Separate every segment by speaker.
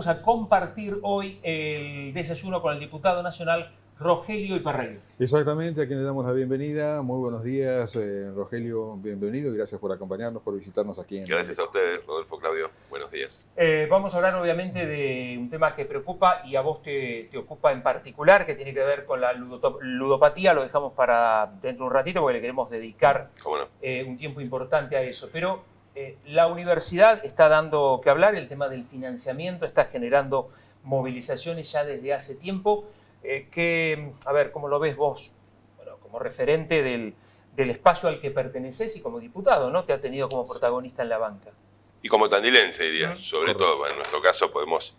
Speaker 1: vamos a compartir hoy el desayuno con el diputado nacional Rogelio Iparrelli.
Speaker 2: Exactamente, a quien le damos la bienvenida. Muy buenos días, Rogelio, bienvenido y gracias por acompañarnos, por visitarnos aquí en
Speaker 3: Gracias a ustedes, Rodolfo, Claudio. Buenos días.
Speaker 1: Vamos a hablar obviamente de un tema que preocupa y a vos te ocupa en particular, que tiene que ver con la ludopatía. Lo dejamos para dentro de un ratito porque le queremos dedicar un tiempo importante a eso. Pero la universidad está dando que hablar, el tema del financiamiento está generando movilizaciones ya desde hace tiempo. A ver, ¿cómo lo ves vos? Bueno, como referente del espacio al que perteneces y como diputado, ¿no? Te ha tenido como protagonista en la banca.
Speaker 3: Y como tandilense, diría. Sobre todo, en nuestro caso podemos...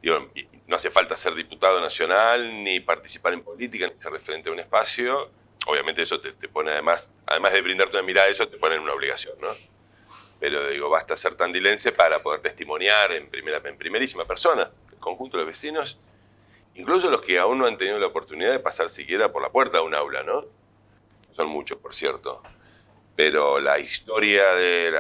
Speaker 3: no hace falta ser diputado nacional, ni participar en política, ni ser referente de un espacio. Obviamente eso te pone además de brindarte una mirada, eso te pone en una obligación, ¿no? Pero digo, basta ser tandilense para poder testimoniar en primerísima persona, el conjunto de los vecinos, incluso los que aún no han tenido la oportunidad de pasar siquiera por la puerta de un aula, ¿no? Son muchos, por cierto. Pero la historia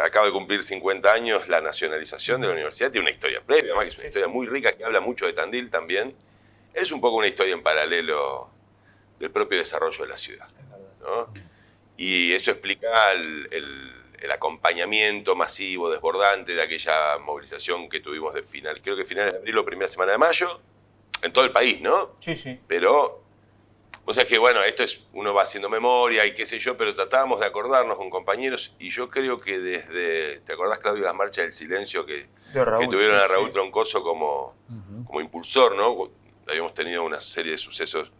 Speaker 3: acaba de cumplir 50 años, la nacionalización de la universidad tiene una historia previa, además que es una historia muy rica, que habla mucho de Tandil también. Es un poco una historia en paralelo del propio desarrollo de la ciudad, ¿no? Y eso explica el acompañamiento masivo, desbordante de aquella movilización que tuvimos de creo que finales de abril o primera semana de mayo, en todo el país, ¿no?
Speaker 1: Sí, sí.
Speaker 3: Pero, o sea que bueno, uno va haciendo memoria y qué sé yo, pero tratábamos de acordarnos con compañeros y yo creo que ¿te acordás, Claudio, las marchas del silencio que tuvieron a Raúl Troncoso como impulsor, ¿no? Habíamos tenido una serie de sucesos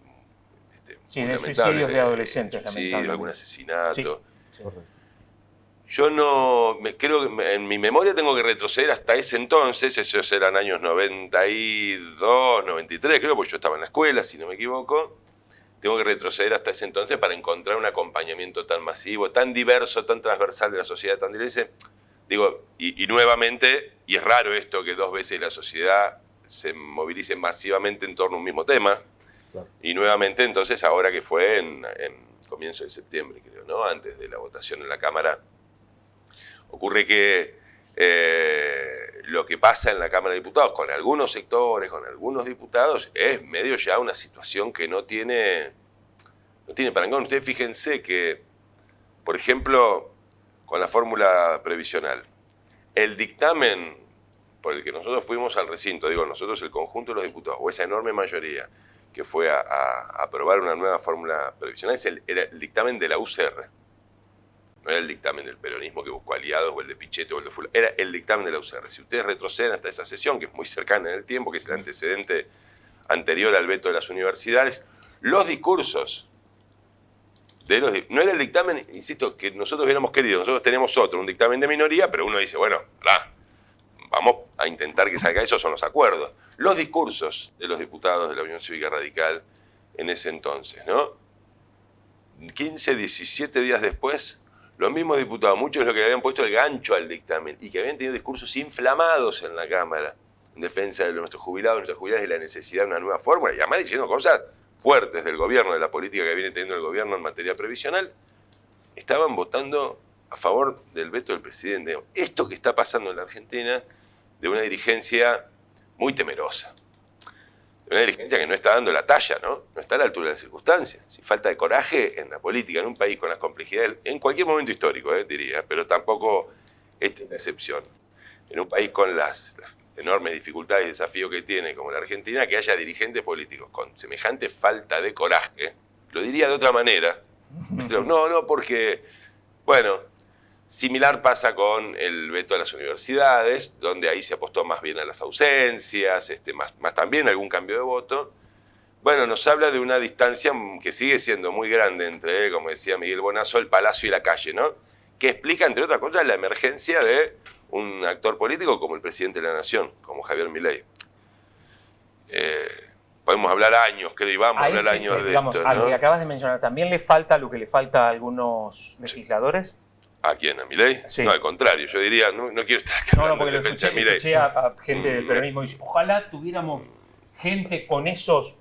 Speaker 1: de suicidios de adolescentes, lamentablemente.
Speaker 3: Algún asesinato.
Speaker 1: Sí.
Speaker 3: Yo creo que en mi memoria tengo que retroceder hasta ese entonces, esos eran años 92, 93, creo, porque yo estaba en la escuela, si no me equivoco. Tengo que retroceder hasta ese entonces para encontrar un acompañamiento tan masivo, tan diverso, tan transversal de la sociedad tandilense. Digo, y nuevamente, y es raro esto que dos veces la sociedad se movilice masivamente en torno a un mismo tema. Claro. Y nuevamente, entonces, ahora que fue en comienzo de septiembre, creo, ¿no? Antes de la votación en la Cámara. Ocurre que lo que pasa en la Cámara de Diputados con algunos sectores, con algunos diputados, es medio ya una situación que no tiene parangón. Ustedes fíjense que, por ejemplo, con la fórmula previsional, el dictamen por el que nosotros fuimos al recinto, digo nosotros, el conjunto de los diputados, o esa enorme mayoría que fue a aprobar una nueva fórmula previsional, era el dictamen de la UCR. No era el dictamen del peronismo que buscó aliados, o el de Pichetto, o el de Fulano. Era el dictamen de la UCR. Si ustedes retroceden hasta esa sesión, que es muy cercana en el tiempo, que es el antecedente anterior al veto de las universidades, los discursos no era el dictamen, insisto, que nosotros hubiéramos querido. Nosotros tenemos un dictamen de minoría, pero uno dice, bueno, vamos a intentar que salga eso, son los acuerdos. Los discursos de los diputados de la Unión Cívica Radical en ese entonces, ¿no? 15, 17 días después, los mismos diputados, muchos de los que le habían puesto el gancho al dictamen y que habían tenido discursos inflamados en la Cámara en defensa de nuestros jubilados, nuestras jubiladas y la necesidad de una nueva fórmula, y además diciendo cosas fuertes del gobierno, de la política que viene teniendo el gobierno en materia previsional, estaban votando a favor del veto del presidente. Esto que está pasando en la Argentina, de una dirigencia muy temerosa, de una dirigencia que no está dando la talla, ¿no? No está a la altura de las circunstancias. Si falta de coraje en la política, en un país con las complejidades, en cualquier momento histórico, diría, pero tampoco esta es la excepción. En un país con las enormes dificultades y desafíos que tiene, como la Argentina, que haya dirigentes políticos con semejante falta de coraje, lo diría de otra manera, pero no, porque, bueno, similar pasa con el veto a las universidades, donde ahí se apostó más bien a las ausencias, más también algún cambio de voto. Bueno, nos habla de una distancia que sigue siendo muy grande entre, como decía Miguel Bonazo, el palacio y la calle, ¿no? Que explica, entre otras cosas, la emergencia de un actor político como el presidente de la Nación, como Javier Milei. Podemos hablar años, creo, y vamos a hablar años de esto, ¿no?
Speaker 1: A lo que acabas de mencionar, ¿también le falta lo que le falta a algunos legisladores?
Speaker 3: ¿A quién? ¿A Milei?
Speaker 1: Sí.
Speaker 3: No, al contrario, yo diría, no quiero estar acá hablando
Speaker 1: porque
Speaker 3: de defensa de Milei.
Speaker 1: escuché a gente del peronismo y dice, ojalá tuviéramos gente con esos...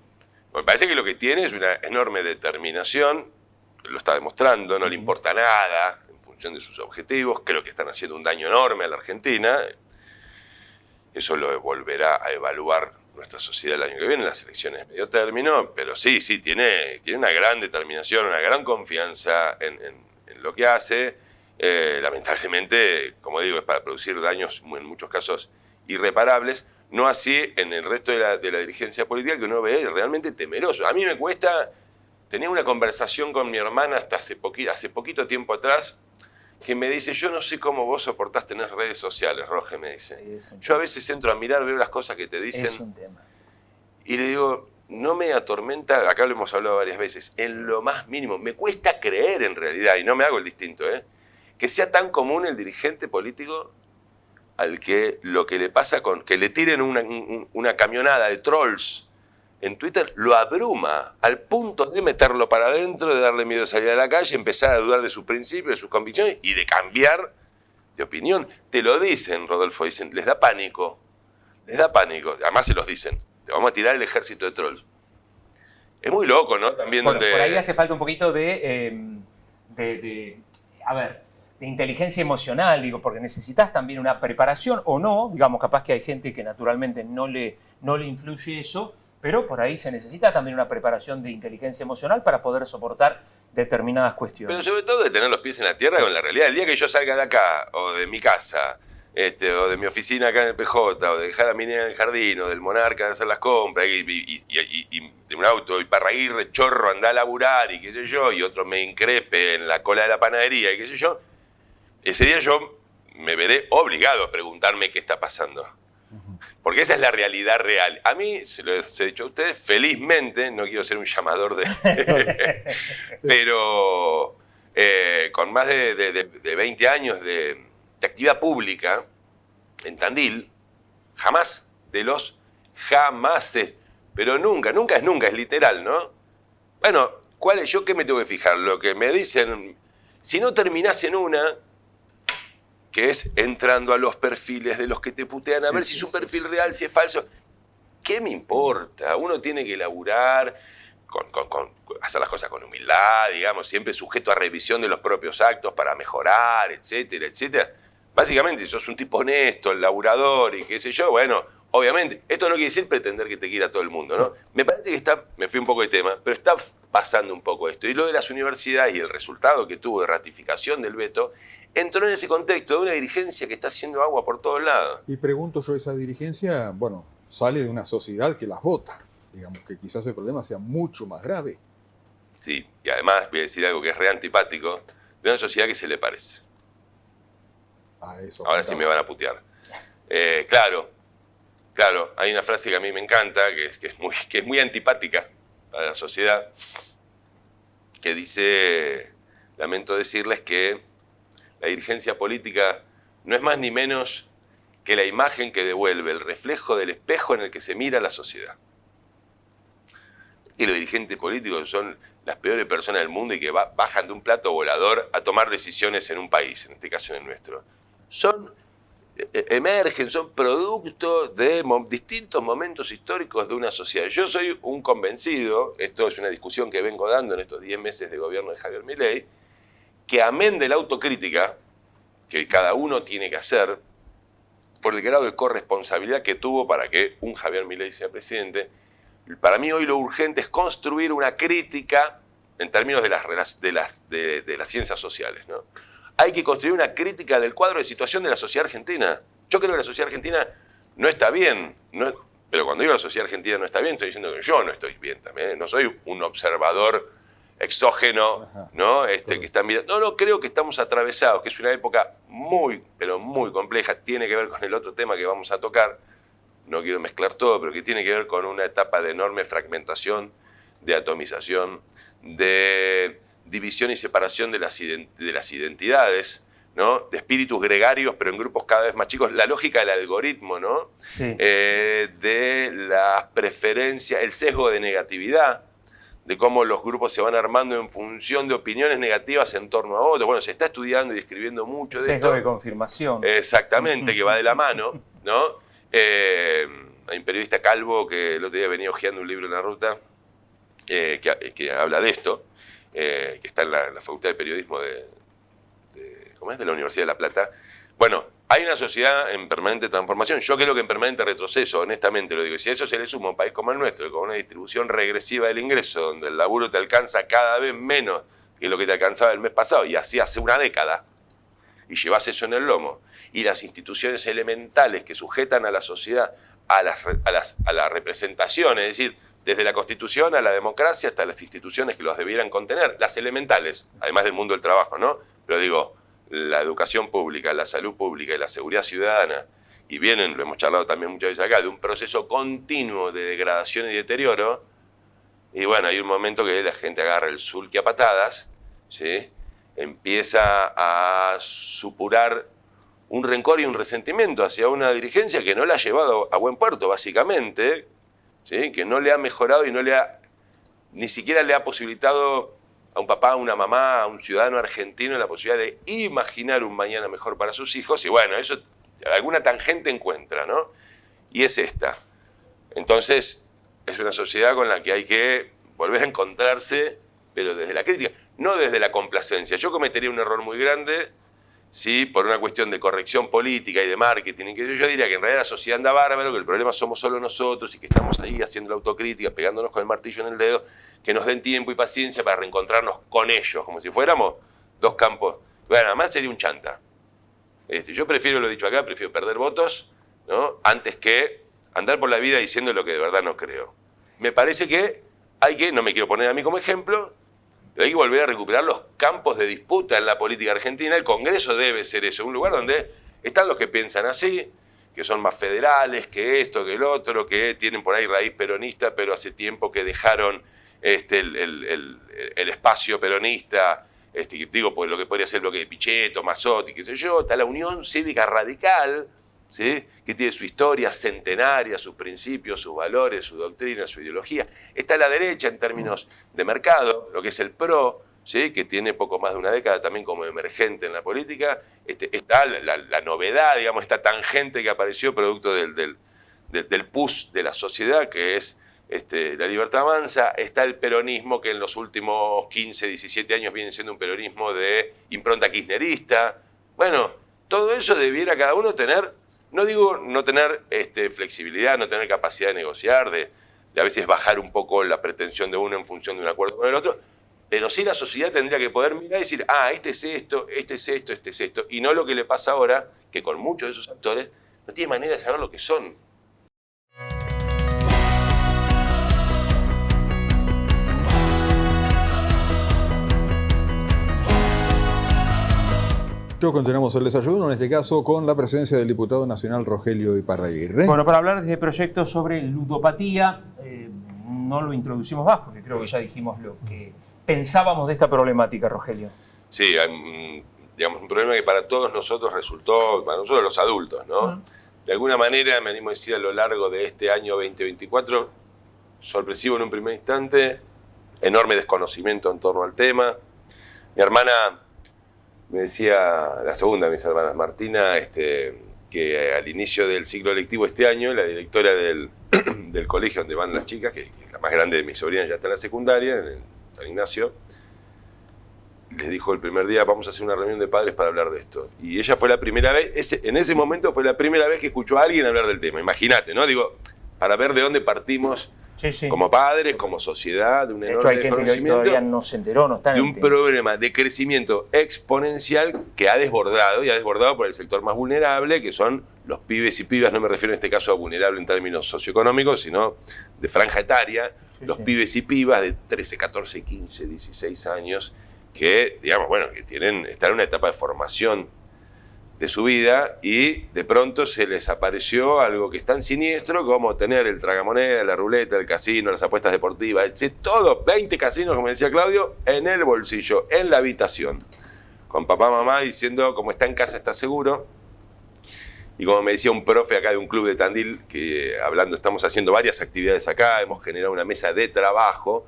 Speaker 3: Me parece que lo que tiene es una enorme determinación, lo está demostrando, no le importa nada en función de sus objetivos, creo que están haciendo un daño enorme a la Argentina. eso lo volverá a evaluar nuestra sociedad el año que viene, las elecciones de medio término, pero sí, tiene una gran determinación, una gran confianza en lo que hace. Lamentablemente, como digo, es para producir daños en muchos casos irreparables, no así en el resto de la dirigencia política, que uno ve realmente temeroso. A mí me cuesta, tenía una conversación con mi hermana hasta hace poquito tiempo atrás, que me dice, yo no sé cómo vos soportás tener redes sociales, Roge, me dice. Yo a veces entro a mirar, veo las cosas que te dicen.
Speaker 1: Es un tema.
Speaker 3: Y le digo, no me atormenta, acá lo hemos hablado varias veces, en lo más mínimo. Me cuesta creer en realidad, y no me hago el distinto, que sea tan común el dirigente político al que lo que le pasa con que le tiren una camionada de trolls en Twitter lo abruma al punto de meterlo para adentro, de darle miedo de salir a la calle, empezar a dudar de sus principios, de sus convicciones y de cambiar de opinión. Te lo dicen, Rodolfo, dicen, les da pánico, además se los dicen, te vamos a tirar el ejército de trolls. Es muy loco, ¿no? También
Speaker 1: por ahí hace falta un poquito de inteligencia emocional, digo, porque necesitas también una preparación o no, digamos, capaz que hay gente que naturalmente no le influye eso, pero por ahí se necesita también una preparación de inteligencia emocional para poder soportar determinadas cuestiones.
Speaker 3: Pero sobre todo de tener los pies en la tierra con la realidad. El día que yo salga de acá, o de mi casa, o de mi oficina acá en el PJ, o de dejar a mi niña en el jardín, o del Monarca a hacer las compras, y de un auto, y Parraguirre, chorro, anda a laburar, y qué sé yo, y otro me increpe en la cola de la panadería, y qué sé yo, ese día yo me veré obligado a preguntarme qué está pasando. Porque esa es la realidad real. A mí, se lo he dicho a ustedes, felizmente, no quiero ser un llamador pero con más de 20 años de actividad pública en Tandil, jamás de los jamases, pero nunca es nunca, es literal, ¿no? Bueno, ¿yo qué me tengo que fijar? Lo que me dicen, si no terminás en una, que es entrando a los perfiles de los que te putean a ver si es un perfil real, si es falso. ¿Qué me importa? Uno tiene que laburar, hacer las cosas con humildad, digamos, siempre sujeto a revisión de los propios actos para mejorar, etcétera, etcétera. Básicamente, si sos un tipo honesto, laburador y qué sé yo, bueno, obviamente, esto no quiere decir pretender que te quiera todo el mundo, ¿no? Me parece que me fui un poco de tema, pero está pasando un poco esto. Y lo de las universidades y el resultado que tuvo de ratificación del veto, entró en ese contexto de una dirigencia que está haciendo agua por todos lados.
Speaker 2: Y pregunto yo, esa dirigencia, bueno, sale de una sociedad que las vota. Digamos que quizás el problema sea mucho más grave.
Speaker 3: Sí, y además voy a decir algo que es re antipático, de una sociedad que se le parece.
Speaker 2: Eso
Speaker 3: ahora sí me van a putear. Claro, hay una frase que a mí me encanta, que es muy antipática para la sociedad, que dice, lamento decirles que la dirigencia política no es más ni menos que la imagen que devuelve el reflejo del espejo en el que se mira la sociedad. Y los dirigentes políticos son las peores personas del mundo y que bajan de un plato volador a tomar decisiones en un país, en este caso en el nuestro. Emergen, son producto de distintos momentos históricos de una sociedad. Yo soy un convencido, esto es una discusión que vengo dando en estos 10 meses de gobierno de Javier Milei, que amén de la autocrítica que cada uno tiene que hacer por el grado de corresponsabilidad que tuvo para que un Javier Milei sea presidente, para mí hoy lo urgente es construir una crítica en términos de las ciencias sociales, ¿no? Hay que construir una crítica del cuadro de situación de la sociedad argentina. Yo creo que la sociedad argentina no está bien, pero cuando digo la sociedad argentina no está bien, estoy diciendo que yo no estoy bien también, ¿eh? No soy un observador exógeno, ¿no? Que está mirando. No, creo que estamos atravesados, que es una época muy, pero muy compleja. Tiene que ver con el otro tema que vamos a tocar. No quiero mezclar todo, pero que tiene que ver con una etapa de enorme fragmentación, de atomización, de división y separación de las identidades, ¿no? De espíritus gregarios, pero en grupos cada vez más chicos. La lógica del algoritmo, ¿no?
Speaker 1: Sí.
Speaker 3: De la preferencia, el sesgo de negatividad, de cómo los grupos se van armando en función de opiniones negativas en torno a otros. Bueno, se está estudiando y escribiendo mucho de esto.
Speaker 1: Sesgo de confirmación.
Speaker 3: Exactamente, que va de la mano, ¿no? Hay un periodista calvo que el otro día venía hojeando un libro en la ruta que habla de esto, que está en la Facultad de Periodismo de la Universidad de La Plata, Bueno, hay una sociedad en permanente transformación. Yo creo que en permanente retroceso, honestamente lo digo. Y si a eso se le suma un país como el nuestro, con una distribución regresiva del ingreso, donde el laburo te alcanza cada vez menos que lo que te alcanzaba el mes pasado, y así hace una década, y llevas eso en el lomo, y las instituciones elementales que sujetan a la sociedad a la representación, es decir, desde la Constitución a la democracia hasta las instituciones que los debieran contener, las elementales, además del mundo del trabajo, ¿no? Pero digo, la educación pública, la salud pública y la seguridad ciudadana, y vienen, lo hemos charlado también muchas veces acá, de un proceso continuo de degradación y deterioro, y bueno, hay un momento que la gente agarra el sulky a patadas, ¿sí? Empieza a supurar un rencor y un resentimiento hacia una dirigencia que no la ha llevado a buen puerto, básicamente, ¿sí? Que no le ha mejorado y ni siquiera le ha posibilitado a un papá, a una mamá, a un ciudadano argentino la posibilidad de imaginar un mañana mejor para sus hijos. Y bueno, eso alguna tangente encuentra, ¿no? Y es esta. Entonces, es una sociedad con la que hay que volver a encontrarse, pero desde la crítica, no desde la complacencia. Yo cometería un error muy grande si por una cuestión de corrección política y de marketing, que yo diría que en realidad la sociedad anda bárbaro, que el problema somos solo nosotros y que estamos ahí haciendo la autocrítica, pegándonos con el martillo en el dedo, que nos den tiempo y paciencia para reencontrarnos con ellos, como si fuéramos dos campos. Bueno, además sería un chanta. Yo prefiero, lo he dicho acá, prefiero perder votos, ¿no? Antes que andar por la vida diciendo lo que de verdad no creo. Me parece que hay que, no me quiero poner a mí como ejemplo, pero hay que volver a recuperar los campos de disputa en la política argentina. El Congreso debe ser eso, un lugar donde están los que piensan así, que son más federales, que esto, que el otro, que tienen por ahí raíz peronista, pero hace tiempo que dejaron el espacio peronista, digo, pues lo que podría ser el bloque de Pichetto, Mazzotti, qué sé yo. Está la Unión Cívica Radical, ¿sí? Que tiene su historia centenaria, sus principios, sus valores, su doctrina, su ideología. Está la derecha en términos de mercado, lo que es el PRO, ¿sí? Que tiene poco más de una década también como emergente en la política. Está la novedad, digamos, esta tangente que apareció producto del pus de la sociedad, que es la libertad avanza. Está el peronismo, que en los últimos 15, 17 años viene siendo un peronismo de impronta kirchnerista. Bueno, todo eso debiera cada uno tener, no digo no tener flexibilidad, no tener capacidad de negociar, de a veces bajar un poco la pretensión de uno en función de un acuerdo con el otro, pero sí la sociedad tendría que poder mirar y decir, este es esto, este es esto, este es esto, y no lo que le pasa ahora, que con muchos de esos actores no tiene manera de saber lo que son.
Speaker 2: Continuamos el desayuno, en este caso con la presencia del diputado nacional Rogelio Iparraguirre.
Speaker 1: Bueno, para hablar de este proyecto sobre ludopatía, no lo introducimos más, porque creo que ya dijimos lo que pensábamos de esta problemática, Rogelio.
Speaker 3: Sí, hay digamos, un problema que para todos nosotros resultó, para nosotros los adultos, ¿no? De alguna manera, me animo a decir, a lo largo de este año 2024, sorpresivo en un primer instante, enorme desconocimiento en torno al tema. Mi hermana me decía, la segunda de mis hermanas, Martina, que al inicio del ciclo lectivo este año, la directora del colegio donde van las chicas, que la más grande de mis sobrinas ya está en la secundaria, en San Ignacio, les dijo el primer día, vamos a hacer una reunión de padres para hablar de esto. Y ella fue la primera vez, en ese momento fue la primera vez que escuchó a alguien hablar del tema. Imagínate, ¿no? Digo, para ver de dónde partimos como padres, como sociedad, de un enorme desconocimiento.
Speaker 1: Todavía no se enteró, no está en
Speaker 3: de un problema de crecimiento exponencial que ha desbordado por el sector más vulnerable, que son los pibes y pibas. No me refiero en este caso a vulnerable en términos socioeconómicos, sino de franja etaria, pibes y pibas de 13, 14, 15, 16 años, que, digamos, bueno, que están en una etapa de formación de su vida, y de pronto se les apareció algo que es tan siniestro como tener el tragamoneda, la ruleta, el casino, las apuestas deportivas, todo, 20 casinos, como decía Claudio, en el bolsillo, en la habitación, con papá, mamá diciendo, como está en casa está seguro. Y como me decía un profe acá de un club de Tandil, que hablando, estamos haciendo varias actividades acá, hemos generado una mesa de trabajo.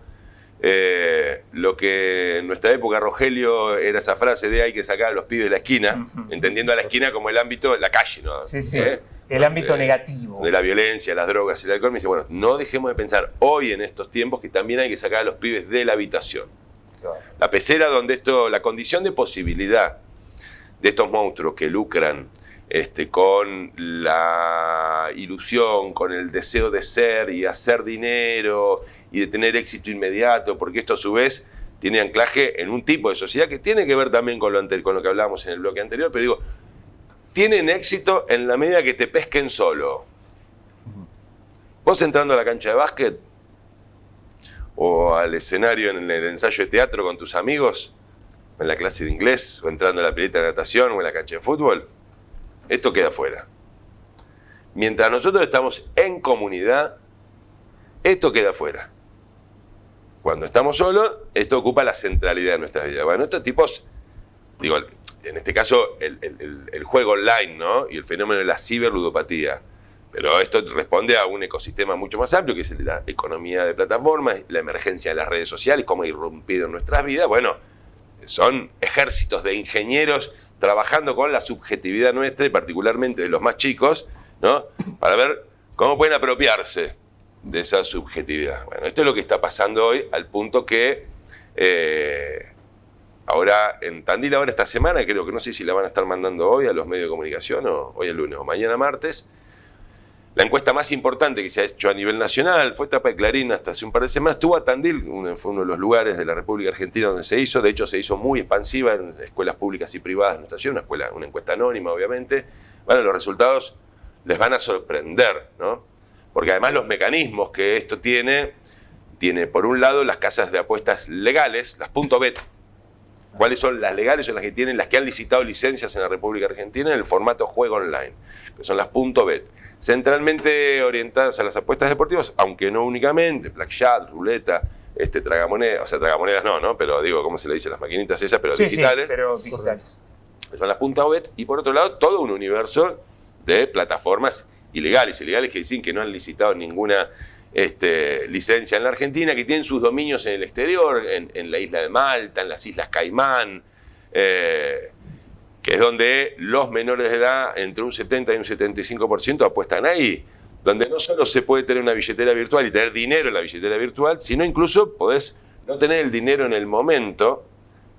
Speaker 3: Lo que en nuestra época, Rogelio, era esa frase de hay que sacar a los pibes de la esquina, entendiendo a la esquina como el ámbito, la calle, ¿no?
Speaker 1: Sí, sí. El ámbito negativo.
Speaker 3: De la violencia, las drogas y el alcohol. Me dice, bueno, no dejemos de pensar hoy en estos tiempos que también hay que sacar a los pibes de la habitación. Claro. La pecera donde la condición de posibilidad de estos monstruos que lucran con la ilusión, con el deseo de ser y hacer dinero y de tener éxito inmediato, porque esto a su vez tiene anclaje en un tipo de sociedad que tiene que ver también con lo que hablábamos en el bloque anterior, pero digo, tienen éxito en la medida que te pesquen solo. Vos entrando a la cancha de básquet o al escenario en el ensayo de teatro con tus amigos, o en la clase de inglés, o entrando a la pileta de natación o en la cancha de fútbol, esto queda fuera. Mientras nosotros estamos en comunidad, esto queda fuera. Cuando estamos solos, esto ocupa la centralidad de nuestras vidas. Bueno, estos tipos, digo, en este caso, el juego online, ¿no? Y el fenómeno de la ciberludopatía. Pero esto responde a un ecosistema mucho más amplio, que es el de la economía de plataformas, la emergencia de las redes sociales, cómo ha irrumpido en nuestras vidas. Bueno, son ejércitos de ingenieros trabajando con la subjetividad nuestra y particularmente de los más chicos, ¿no? Para ver cómo pueden apropiarse de esa subjetividad. Bueno, esto es lo que está pasando hoy, al punto que ahora en Tandil, ahora esta semana, creo que no sé si la van a estar mandando hoy a los medios de comunicación, o hoy el lunes o mañana martes, la encuesta más importante que se ha hecho a nivel nacional, fue etapa de Clarín hasta hace un par de semanas, estuvo a Tandil, fue uno de los lugares de la República Argentina donde se hizo, de hecho se hizo muy expansiva en escuelas públicas y privadas de nuestra ciudad, una encuesta anónima obviamente. Bueno, los resultados les van a sorprender, ¿no? Porque además los mecanismos que esto tiene por un lado las casas de apuestas legales, las .bet. ¿Cuáles son las legales? Son las que han licitado licencias en la República Argentina en el formato juego online, que son las .bet. Centralmente orientadas a las apuestas deportivas, aunque no únicamente, blackjack, ruleta, tragamonedas, o sea, tragamonedas no, pero digo, ¿cómo se le dice? Las maquinitas esas, pero sí, digitales. Sí, pero digitales. Son las .bet, y por otro lado, todo un universo de plataformas ilegales que dicen que no han licitado ninguna licencia en la Argentina, que tienen sus dominios en el exterior, en la isla de Malta, en las Islas Caimán, que es donde los menores de edad, entre un 70 y un 75% apuestan ahí, donde no solo se puede tener una billetera virtual y tener dinero en la billetera virtual, sino incluso podés no tener el dinero en el momento,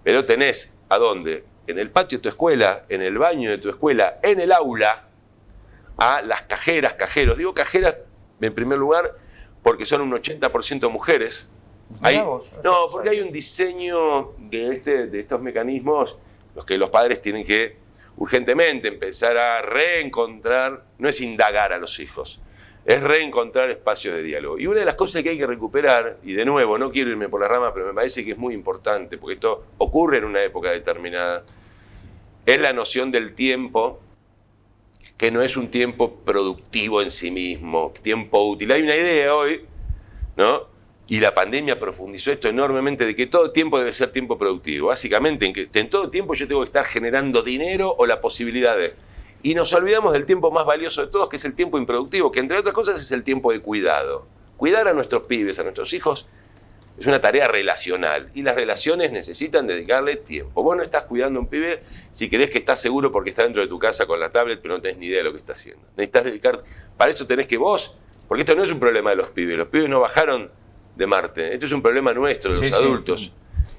Speaker 3: pero tenés ¿a dónde? En el patio de tu escuela, en el baño de tu escuela, en el aula, a las cajeros. Digo cajeras en primer lugar porque son un 80% mujeres. Porque hay un diseño de estos mecanismos, los que los padres tienen que urgentemente empezar a reencontrar, no es indagar a los hijos, es reencontrar espacios de diálogo. Y una de las cosas que hay que recuperar, y de nuevo, no quiero irme por la rama, pero me parece que es muy importante, porque esto ocurre en una época determinada, es la noción del tiempo, que no es un tiempo productivo en sí mismo, tiempo útil. Hay una idea hoy, ¿no? Y la pandemia profundizó esto enormemente, de que todo tiempo debe ser tiempo productivo. Básicamente, en todo tiempo yo tengo que estar generando dinero o la posibilidad de... Y nos olvidamos del tiempo más valioso de todos, que es el tiempo improductivo, que entre otras cosas es el tiempo de cuidado. Cuidar a nuestros pibes, a nuestros hijos, es una tarea relacional. Y las relaciones necesitan dedicarle tiempo. Vos no estás cuidando a un pibe si crees que estás seguro porque está dentro de tu casa con la tablet, pero no tenés ni idea de lo que está haciendo. Necesitas dedicar... Para eso tenés que vos... Porque esto no es un problema de los pibes. Los pibes no bajaron de Marte. Esto es un problema nuestro, de los adultos,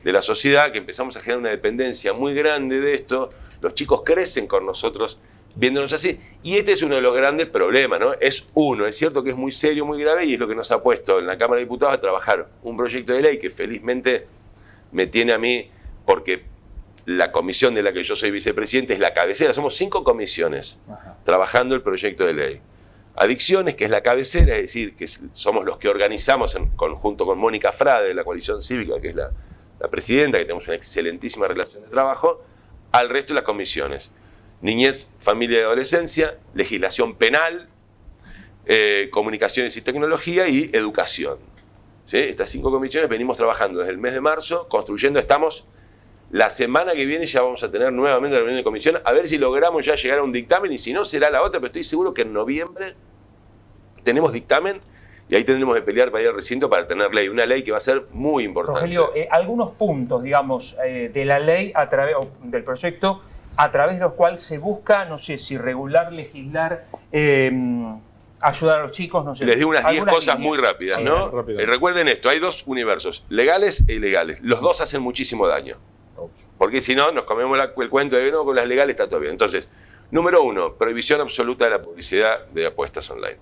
Speaker 3: de la sociedad, que empezamos a generar una dependencia muy grande de esto. Los chicos crecen con nosotros viéndonos así. Y este es uno de los grandes problemas, ¿no? Es cierto que es muy serio, muy grave, y es lo que nos ha puesto en la Cámara de Diputados a trabajar un proyecto de ley que felizmente me tiene a mí, porque la comisión de la que yo soy vicepresidente es la cabecera. Somos 5 comisiones trabajando el proyecto de ley. Adicciones, que es la cabecera, es decir, que somos los que organizamos en conjunto con Mónica Frade de la Coalición Cívica, que es la presidenta, que tenemos una excelentísima relación de trabajo, al resto de las comisiones. Niñez, familia y adolescencia, legislación penal, comunicaciones y tecnología y educación. ¿Sí? Estas 5 comisiones venimos trabajando desde el mes de marzo, construyendo, la semana que viene ya vamos a tener nuevamente la reunión de comisión, a ver si logramos ya llegar a un dictamen, y si no será la otra, pero estoy seguro que en noviembre tenemos dictamen, y ahí tendremos que pelear para ir al recinto para tener ley, una ley que va a ser muy importante.
Speaker 1: Rogelio, algunos puntos, digamos, de la ley, del proyecto, a través de los cuales se busca, no sé, si regular, legislar, ayudar a los chicos, no sé.
Speaker 3: Les digo unas 10 cosas muy rápidas, ¿no? Recuerden esto, hay 2 universos, legales e ilegales. Los 2 hacen muchísimo daño. Porque si no, nos comemos el cuento de que no, con las legales está todo bien. Entonces, Número 1, prohibición absoluta de la publicidad de apuestas online.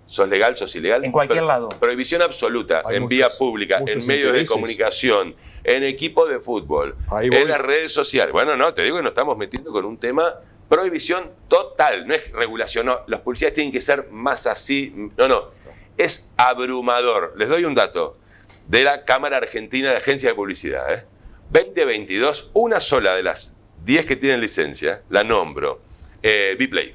Speaker 3: ¿Sos legal, sos ilegal?
Speaker 1: En cualquier lado.
Speaker 3: Prohibición absoluta, en vía pública, en medios de comunicación, en equipos de fútbol, en las redes sociales. Bueno, no, te digo que nos estamos metiendo con un tema prohibición total, no es regulación, no. Las publicidades tienen que ser más así, no. Es abrumador. Les doy un dato de la Cámara Argentina de Agencias de Publicidad. 2022, una sola de las 10 que tienen licencia, la nombro, Vplay.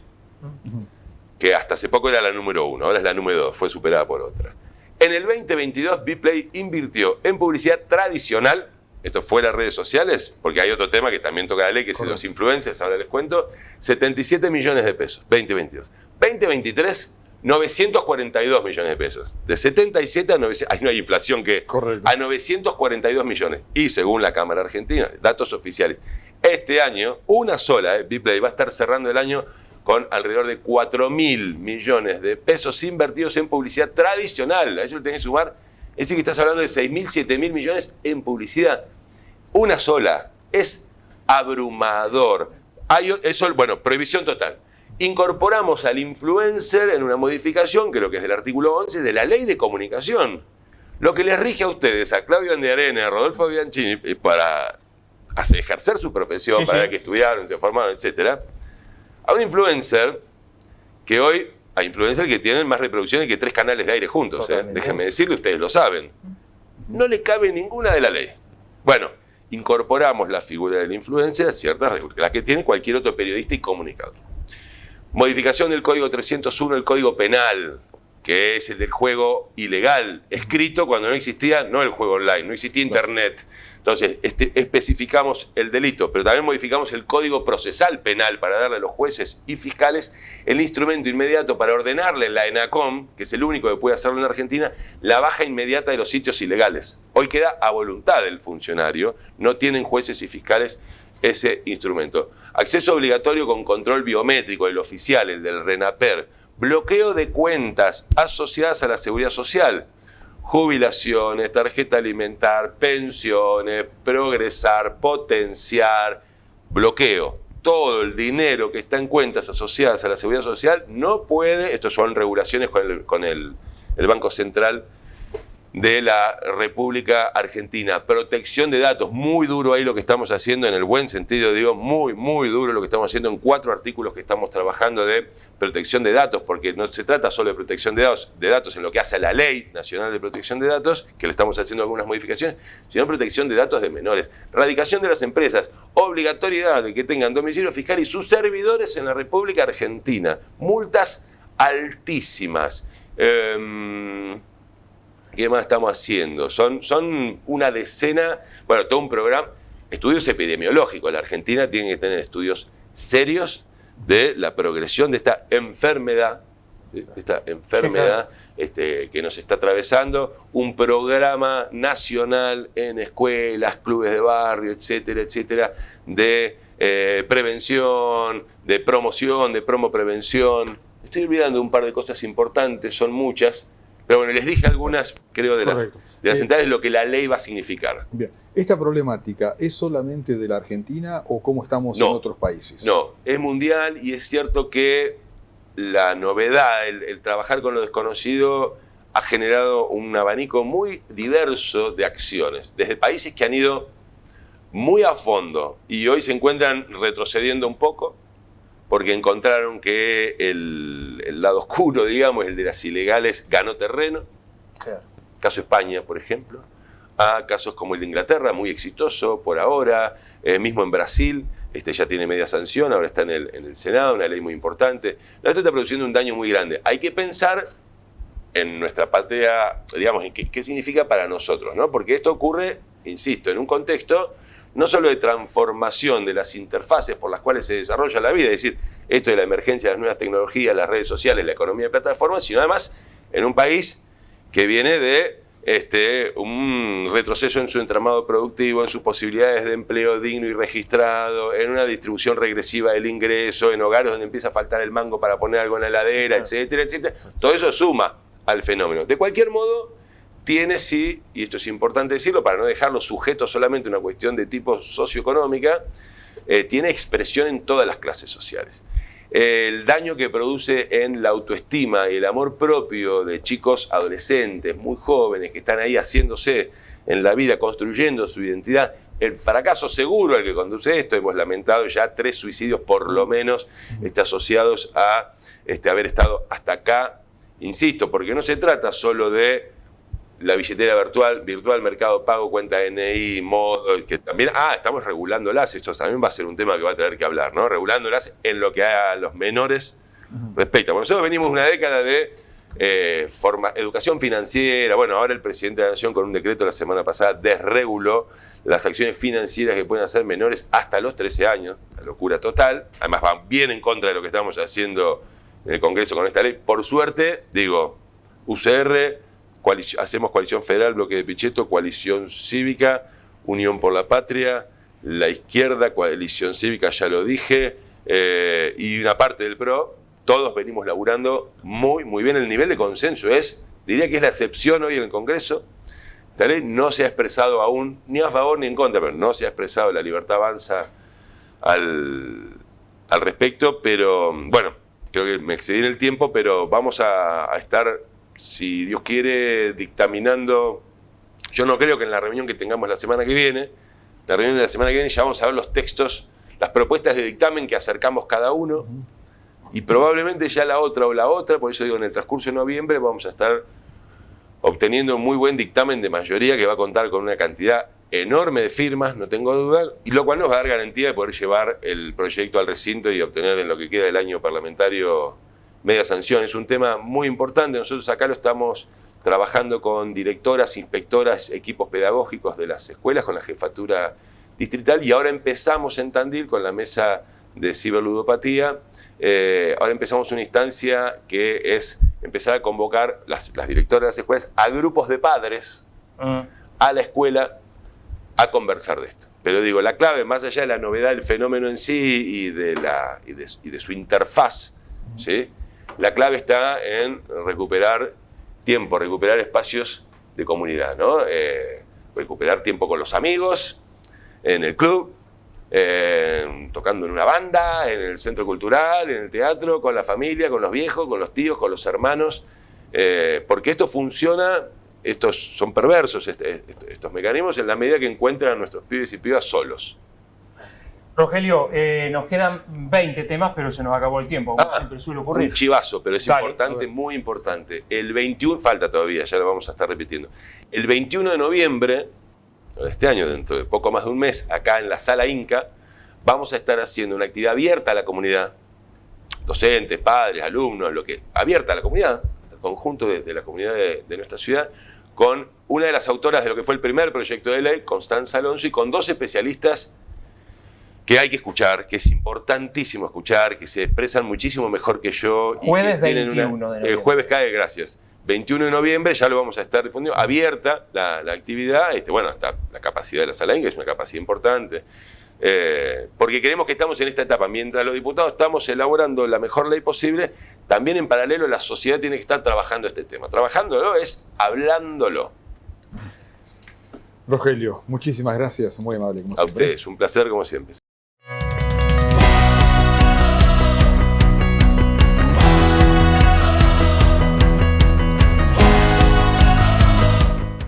Speaker 3: Que hasta hace poco era la número 1, ahora es la número 2, fue superada por otra. En el 2022, Vplay invirtió en publicidad tradicional, esto fuera de redes sociales, porque hay otro tema que también toca la ley, que es los influencers, ahora les cuento, 77 millones de pesos, 2022. 2023, 942 millones de pesos. De 77 a 900, ahí no hay inflación que...
Speaker 2: Correcto.
Speaker 3: A 942 millones. Y según la Cámara Argentina, datos oficiales, este año, una sola, Vplay va a estar cerrando el año con alrededor de 4.000 millones de pesos invertidos en publicidad tradicional. A eso le tenés que sumar, es decir, que estás hablando de 6.000, 7.000 millones en publicidad. Una sola. Es abrumador. Bueno, prohibición total. Incorporamos al influencer en una modificación, creo que es del artículo 11, de la Ley de Comunicación. Lo que les rige a ustedes, a Claudio Andearena, a Rodolfo Bianchini, para ejercer su profesión, para que estudiaron, se formaron, etcétera. A un influencer que hoy, hay influencers que tienen más reproducciones que 3 canales de aire juntos, déjenme decirle, ustedes lo saben. No le cabe ninguna de la ley. Bueno, incorporamos la figura del influencer a ciertas reglas, las que tiene cualquier otro periodista y comunicador. Modificación del Código 301 del Código Penal, que es el del juego ilegal, escrito cuando no existía, no el juego online, no existía internet. Entonces, especificamos el delito, pero también modificamos el Código Procesal Penal para darle a los jueces y fiscales el instrumento inmediato para ordenarle en la ENACOM, que es el único que puede hacerlo en Argentina, la baja inmediata de los sitios ilegales. Hoy queda a voluntad del funcionario, no tienen jueces y fiscales ese instrumento. Acceso obligatorio con control biométrico, el oficial, el del RENAPER. Bloqueo de cuentas asociadas a la seguridad social. Jubilaciones, tarjeta alimentar, pensiones, progresar, potenciar, bloqueo. Todo el dinero que está en cuentas asociadas a la seguridad social no puede, estos son regulaciones con el Banco Central de la República Argentina. Protección de datos, muy duro ahí lo que estamos haciendo, en el buen sentido digo, muy, muy duro lo que estamos haciendo en 4 artículos que estamos trabajando de protección de datos, porque no se trata solo de protección de datos en lo que hace a la Ley Nacional de Protección de Datos, que le estamos haciendo algunas modificaciones, sino protección de datos de menores. Radicación de las empresas, obligatoriedad de que tengan domicilio fiscal y sus servidores en la República Argentina. Multas altísimas. ¿Qué más estamos haciendo? Son una decena, bueno, todo un programa, estudios epidemiológicos. La Argentina tiene que tener estudios serios de la progresión de esta enfermedad, que nos está atravesando, un programa nacional en escuelas, clubes de barrio, etcétera, etcétera, de prevención, de promoción, de promoprevención. Estoy olvidando un par de cosas importantes, son muchas. Pero bueno, les dije algunas, creo, de las entidades, lo que la ley va a significar.
Speaker 2: Bien. ¿Esta problemática es solamente de la Argentina o cómo estamos en otros países?
Speaker 3: No, es mundial y es cierto que la novedad, el trabajar con lo desconocido, ha generado un abanico muy diverso de acciones. Desde países que han ido muy a fondo y hoy se encuentran retrocediendo un poco, porque encontraron que el lado oscuro, digamos, el de las ilegales, ganó terreno. Claro. Caso España, por ejemplo. A casos como el de Inglaterra, muy exitoso por ahora. Mismo en Brasil, ya tiene media sanción, ahora está en el Senado, una ley muy importante. Esto está produciendo un daño muy grande. Hay que pensar en nuestra patria, digamos, en qué significa para nosotros, ¿no? Porque esto ocurre, insisto, en un contexto no solo de transformación de las interfaces por las cuales se desarrolla la vida, es decir, esto de la emergencia de las nuevas tecnologías, las redes sociales, la economía de plataformas, sino además en un país que viene de un retroceso en su entramado productivo, en sus posibilidades de empleo digno y registrado, en una distribución regresiva del ingreso, en hogares donde empieza a faltar el mango para poner algo en la heladera, etcétera, etcétera. Todo eso suma al fenómeno. De cualquier modo, tiene sí, y esto es importante decirlo para no dejarlo sujeto solamente a una cuestión de tipo socioeconómica, tiene expresión en todas las clases sociales. el daño que produce en la autoestima y el amor propio de chicos adolescentes, muy jóvenes, que están ahí haciéndose en la vida, construyendo su identidad. El fracaso seguro al que conduce esto, hemos lamentado ya 3 suicidios por lo menos asociados a haber estado hasta acá, insisto, porque no se trata solo de la billetera virtual, Mercado Pago, cuenta NI, modo, que también, estamos regulándolas, esto también va a ser un tema que va a tener que hablar, ¿no? Regulándolas en lo que a los menores respecta. Bueno, nosotros venimos una década de educación financiera. Bueno, ahora el presidente de la Nación, con un decreto la semana pasada, desreguló las acciones financieras que pueden hacer menores hasta los 13 años, la locura total. Además van bien en contra de lo que estamos haciendo en el Congreso con esta ley. Por suerte, digo, UCR, hacemos Coalición Federal, Bloque de Pichetto, Coalición Cívica, Unión por la Patria, la izquierda, Coalición Cívica, ya lo dije, y una parte del PRO, todos venimos laburando muy, muy bien. El nivel de consenso diría que es la excepción hoy en el Congreso. Esta ley no se ha expresado aún, ni a favor ni en contra, pero no se ha expresado, la Libertad Avanza al respecto, pero bueno, creo que me excedí en el tiempo, pero vamos a estar, si Dios quiere, dictaminando. Yo no creo que en la reunión que tengamos la semana que viene, ya vamos a ver los textos, las propuestas de dictamen que acercamos cada uno, y probablemente ya la otra, por eso digo, en el transcurso de noviembre vamos a estar obteniendo un muy buen dictamen de mayoría que va a contar con una cantidad enorme de firmas, no tengo duda, y lo cual nos va a dar garantía de poder llevar el proyecto al recinto y obtener en lo que queda del año parlamentario media sanción. Es un tema muy importante. Nosotros acá lo estamos trabajando con directoras, inspectoras, equipos pedagógicos de las escuelas, con la jefatura distrital, y ahora empezamos en Tandil con la mesa de ciberludopatía. Ahora empezamos una instancia que es empezar a convocar las directoras de las escuelas a grupos de padres a la escuela a conversar de esto. Pero digo, la clave, más allá de la novedad del fenómeno en sí y de su interfaz, ¿sí?, la clave está en recuperar tiempo, recuperar espacios de comunidad, ¿no? Recuperar tiempo con los amigos, en el club, tocando en una banda, en el centro cultural, en el teatro, con la familia, con los viejos, con los tíos, con los hermanos, porque esto funciona, estos son perversos, estos mecanismos, en la medida que encuentran a nuestros pibes y pibas solos.
Speaker 1: Rogelio, nos quedan 20 temas, pero se nos acabó el tiempo, como siempre suele ocurrir.
Speaker 3: Un chivazo, pero es
Speaker 1: Dale,
Speaker 3: importante, muy importante. El 21, falta todavía, ya lo vamos a estar repitiendo. El 21 de noviembre de este año, dentro de poco más de un mes, acá en la Sala Inca, vamos a estar haciendo una actividad abierta a la comunidad, docentes, padres, alumnos, abierta a la comunidad, al conjunto de la comunidad de nuestra ciudad, con una de las autoras de lo que fue el primer proyecto de ley, Constanza Alonso, y con 2 especialistas que hay que escuchar, que es importantísimo escuchar, que se expresan muchísimo mejor que yo.
Speaker 1: Jueves
Speaker 3: y que tienen
Speaker 1: 21 de noviembre.
Speaker 3: El jueves cae, gracias. 21 de noviembre, ya lo vamos a estar difundiendo, abierta la actividad. Bueno, está la capacidad de la Sala Inca, es una capacidad importante. Porque creemos que estamos en esta etapa. Mientras los diputados estamos elaborando la mejor ley posible, también en paralelo la sociedad tiene que estar trabajando este tema. Trabajándolo es hablándolo.
Speaker 2: Rogelio, muchísimas gracias, muy amable como siempre.
Speaker 3: A ustedes, un placer como siempre.